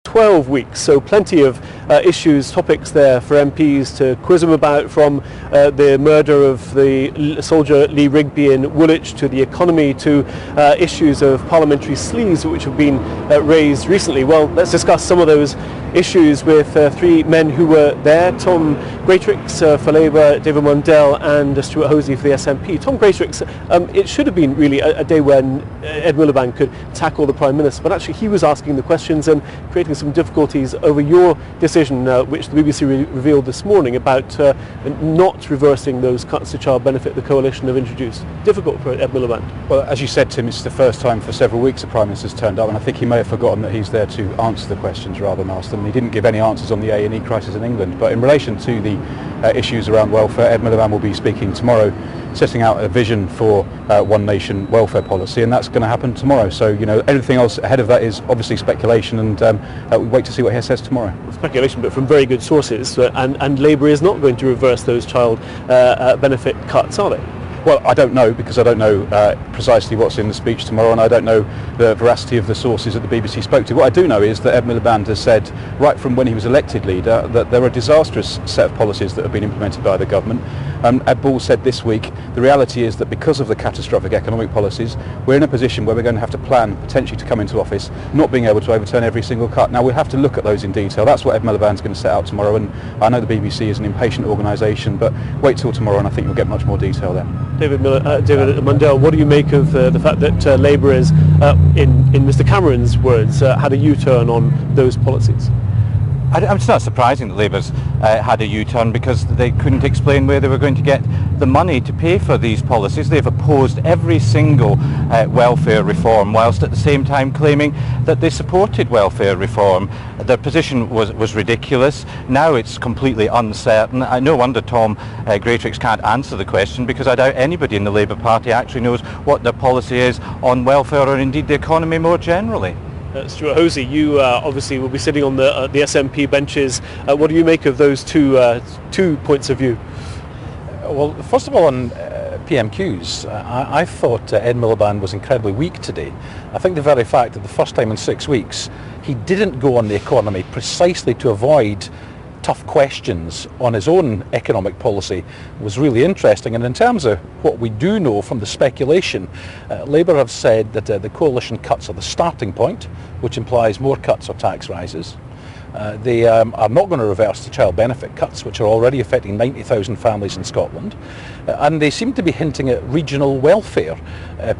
12 weeks, so plenty of issues, topics there for MPs to quiz them about, from the murder of the soldier Lee Rigby in Woolwich to the economy to issues of parliamentary sleaze which have been raised recently. Well, let's discuss some of those issues with three men who were there. Tom Greatrex for Labour, David Mundell and Stuart Hosey for the SNP. Tom Greatrex, it should have been really a day when Ed Miliband could tackle the Prime Minister, but actually he was asking the questions and creating some difficulties over your decision, which the BBC revealed this morning, about not reversing those cuts to child benefit the coalition have introduced. Difficult for Ed Miliband. Well, as you said, Tim, it's the first time for several weeks the Prime Minister's turned up, and I think he may have forgotten that he's there to answer the questions rather than ask them. He didn't give any answers on the A&E crisis in England, but in relation to the issues around welfare, Ed Miliband will be speaking tomorrow, setting out a vision for one nation welfare policy, and that's going to happen tomorrow. So, you know, everything else ahead of that is obviously speculation, and we wait to see what he says tomorrow. Speculation, but from very good sources, and Labour is not going to reverse those child benefit cuts, are they? Well, I don't know, because I don't know precisely what's in the speech tomorrow, and I don't know the veracity of the sources that the BBC spoke to. What I do know is that Ed Miliband has said, right from when he was elected leader, that there are a disastrous set of policies that have been implemented by the government. Ed Bull said this week, the reality is that because of the catastrophic economic policies, we're in a position where we're going to have to plan potentially to come into office, not being able to overturn every single cut. Now, we'll have to look at those in detail. That's what Ed Miliband's going to set out tomorrow, and I know the BBC is an impatient organisation, but wait till tomorrow and I think you'll get much more detail there. David Mundell, what do you make of the fact that Labour is, in Mr Cameron's words, had a U-turn on those policies? It's not surprising that Labour's had a U-turn, because they couldn't explain where they were going to get the money to pay for these policies. They've opposed every single welfare reform, whilst at the same time claiming that they supported welfare reform. Their position was ridiculous. Now it's completely uncertain. No wonder Tom Greatrex can't answer the question, because I doubt anybody in the Labour Party actually knows what their policy is on welfare, or indeed the economy more generally. Stuart Hosey, you obviously will be sitting on the SNP benches. What do you make of those two points of view? Well, first of all, on PMQs, I thought Ed Miliband was incredibly weak today. I think the very fact that the first time in 6 weeks he didn't go on the economy precisely to avoid tough questions on his own economic policy was really interesting. And in terms of what we do know from the speculation, Labour have said that the coalition cuts are the starting point, which implies more cuts or tax rises. They are not going to reverse the child benefit cuts, which are already affecting 90,000 families in Scotland, and they seem to be hinting at regional welfare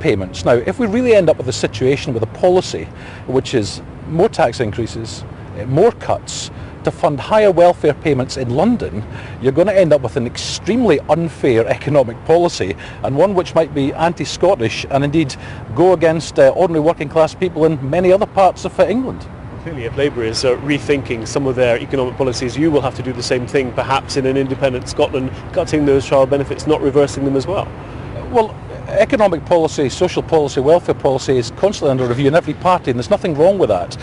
payments. Now, if we really end up with a situation with a policy which is more tax increases, more cuts, to fund higher welfare payments in London, you're going to end up with an extremely unfair economic policy, and one which might be anti-Scottish and indeed go against ordinary working class people in many other parts of England. Clearly, if Labour is rethinking some of their economic policies, you will have to do the same thing, perhaps in an independent Scotland, cutting those child benefits, not reversing them as well. Well, economic policy, social policy, welfare policy is constantly under review in every party, and there's nothing wrong with that.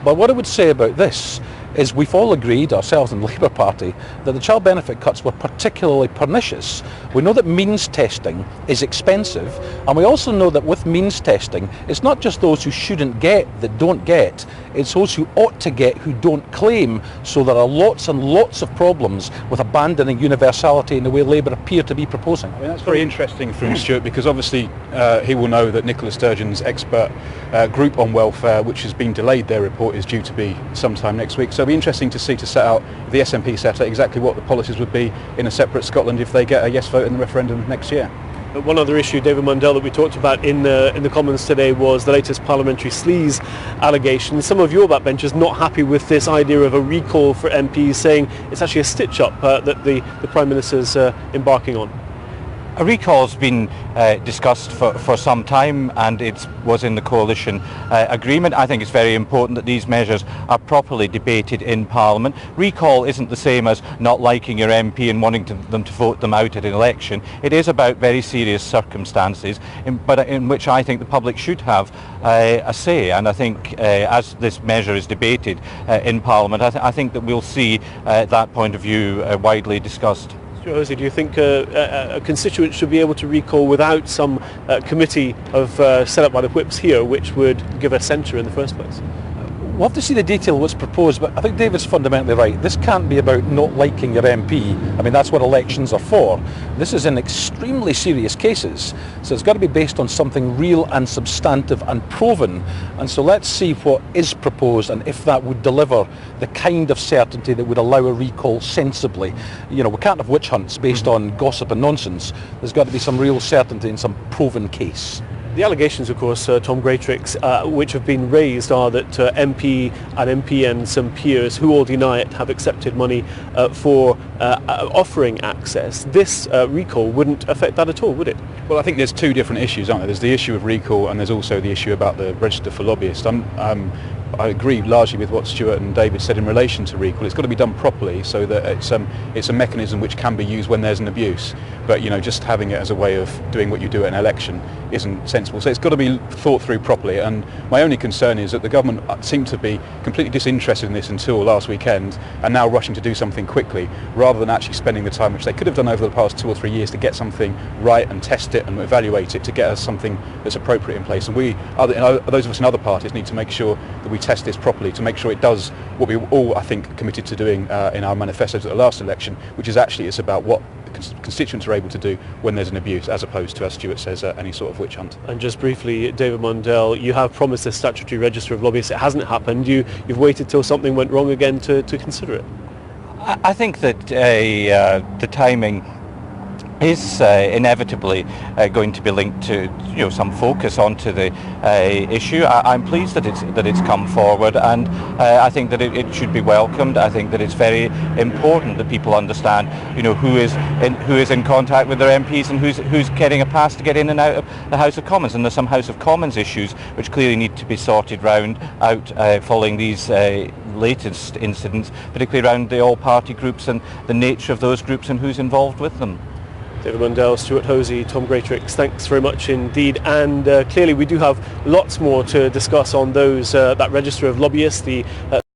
But what I would say about this is we've all agreed, ourselves and the Labour Party, that the child benefit cuts were particularly pernicious. We know that means testing is expensive, and we also know that with means testing, it's not just those who shouldn't get that don't get, it's those who ought to get who don't claim. So there are lots and lots of problems with abandoning universality in the way Labour appear to be proposing. I mean, that's very interesting from Stuart, because obviously he will know that Nicola Sturgeon's expert group on welfare, which has been delayed, their report is due to be sometime next week. So it'll be interesting to see, to set out, if the SNP set out exactly what the policies would be in a separate Scotland if they get a yes vote in the referendum next year. One other issue, David Mundell, that we talked about in the Commons today was the latest parliamentary sleaze allegations. Some of your backbenchers not happy with this idea of a recall for MPs, saying it's actually a stitch-up that the Prime Minister's embarking on. A recall's been discussed for some time, and it was in the coalition agreement. I think it's very important that these measures are properly debated in Parliament. Recall isn't the same as not liking your MP and wanting them to vote them out at an election. It is about very serious circumstances, but in which I think the public should have a say. And I think as this measure is debated in Parliament, I think that we'll see that point of view widely discussed. Hosey, do you think a constituent should be able to recall without some committee set up by the whips here, which would give a censure in the first place? We'll have to see the detail of what's proposed, but I think David's fundamentally right. This can't be about not liking your MP. I mean, that's what elections are for. This is in extremely serious cases, so it's got to be based on something real and substantive and proven. And so let's see what is proposed and if that would deliver the kind of certainty that would allow a recall sensibly. You know, we can't have witch hunts based on gossip and nonsense. There's got to be some real certainty in some proven case. The allegations, of course, Tom Greatrex, which have been raised are that MP and MP and some peers who all deny it have accepted money for offering access. This recall wouldn't affect that at all, would it? Well, I think there's two different issues, aren't there? There's the issue of recall and there's also the issue about the register for lobbyists. I agree largely with what Stuart and David said in relation to recall. It's got to be done properly so that it's a mechanism which can be used when there's an abuse. But just having it as a way of doing what you do at an election isn't sensible. So it's got to be thought through properly. And my only concern is that the government seemed to be completely disinterested in this until last weekend and now rushing to do something quickly rather than actually spending the time which they could have done over the past 2 or 3 years to get something right and test it and evaluate it to get us something that's appropriate in place. And those of us in other parties need to make sure that we test this properly to make sure it does what we all, I think, committed to doing in our manifestos at the last election, which is actually it's about what constituents are able to do when there's an abuse, as opposed to, as Stuart says, any sort of witch hunt. And just briefly, David Mundell, you have promised a statutory register of lobbyists. It hasn't happened. You've waited till something went wrong again to consider it. I think that the timing is inevitably going to be linked to some focus onto the issue. I'm pleased that it's come forward, and I think that it should be welcomed. I think that it's very important that people understand who is in contact with their MPs and who's getting a pass to get in and out of the House of Commons. And there's some House of Commons issues which clearly need to be sorted out following these latest incidents, particularly around the all-party groups and the nature of those groups and who's involved with them. David Mundell, Stuart Hosey, Tom Greatrex, thanks very much indeed. And clearly we do have lots more to discuss on those that register of lobbyists, the